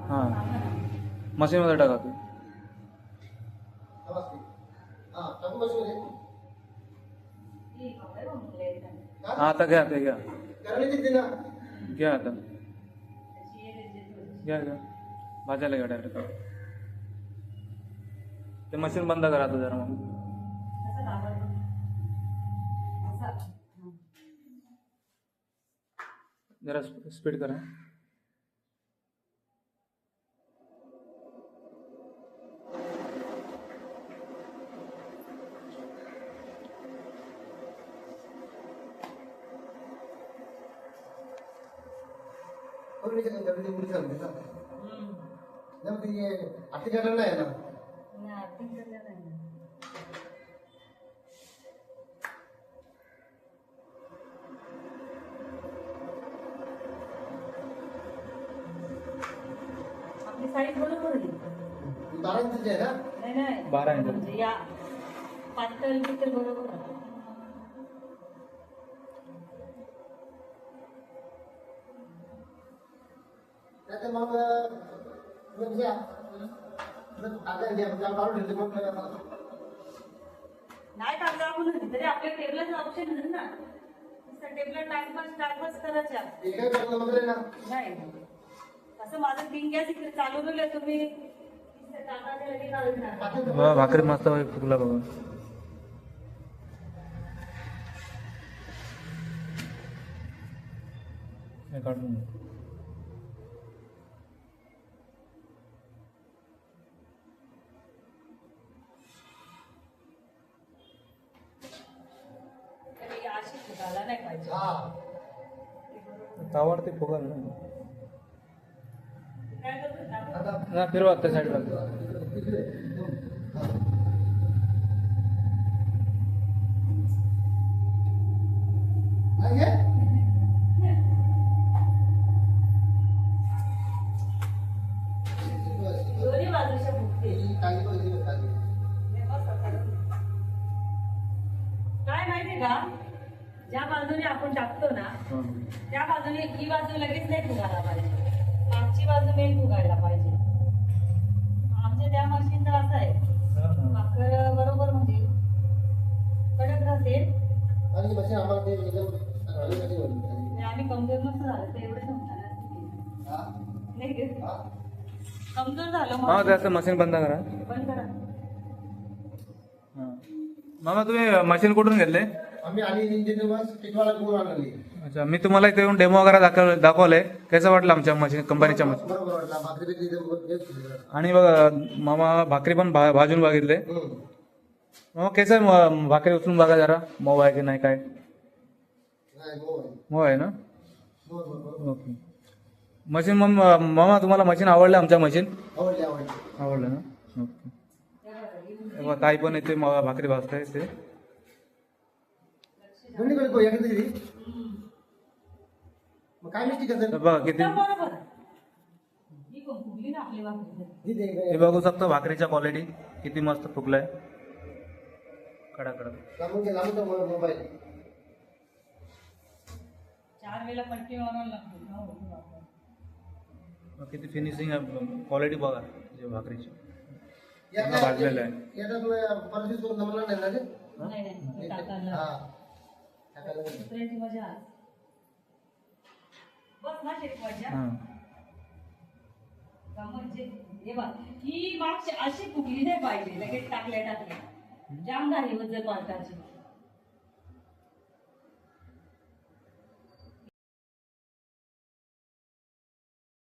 हां मशीनमध्ये टाका तू. हां आता घ्या ते घ्या घ्या आता घ्या घ्या भाजायला घ्या डायरेक्ट. ते मशीन बंद करा आता जरा मग. जरा स्पीड करा. आपली साईज बरोबर आहे. 12 इंच आहे ना? नाही 12 इंच. म्हणजे या पातळ बितळ बरोबर आहे. त्यात मग म्हणजे आता घ्या म्हणजे काढून ठेवते मग नाही टाकलं आपण तरी आपल्या टेबलाचं ऑप्शन आहे ना. टेबला टाकपास करायच्या काय करतो वगैरे ना नाही. असं माझं पिंग गॅस इकडे चालवलेलं तुम्ही टाकायला लगेच काढून टाका. भाकरी मस्त फुगला बघा. हे काढून अशी फुगायला नाही पाहिजे. तावाड ते फुगाल ना. काय करतो ना फिरवा त्या साईडला. दोन्ही बाजूच्या फुगते. काय माहितीये का, ज्या बाजूने आपण टाकतो ना त्या बाजूने ही बाजू लगेच नाही फुगायला पाहिजे. मागची बाजू मेन फुगायला पाहिजे. आमच्या त्या मशीनचं असं आहे. भाकर बरोबर म्हणजे कडक राहते. आम्ही कमजोर नसतो झालं तर एवढं समजा नाही कमजोर झालं हा म्हणून. त्याचं मशीन बंद करा. बंद करा. हां मामा तुम्ही मशीन कुठून घेतले? आम्ही आणि टिटवाळा करून आणली. अच्छा मी तुम्हाला इथे येऊन डेमो वगैरे दाखवलंय. कसं वाटलं आमच्या मशीन कंपनीच्या मशीन? बरोबर वाटला भाकरी बिकरी आणि बघा मामा भाकरी पण भाजून बघितले. मग कसं आहे भाकरी उचलून बघा जरा मऊ आहे की नाही काय. मऊ आहे ना. ओके मशीन मग मामा तुम्हाला मशीन आवडलं? आमच्या मशीन आवडलं ना. ओके ताई पण येते भाकरी भाजताय ते. काय मिस्टेक असेल बघा किती बरोबर ही कोण फुगली ना आपली भाकरी. हे बघू शकतो भाकरीच्या क्वालिटी किती मस्त फुगलाय. कडा मोबाईल 4 वेळेला पट्टी मारायला लागते. किती फिनिशिंग क्वालिटी बघा भाकरीची. भाजलेलं आहे. नाही टाकायला दुसऱ्याची मजा बस ना शेकवायच्या. म्हणजे हे बघ ही मागची अशी फुगली नाही पाहिजे लगेच टाकल्या जाम झाली वजन वाटायची.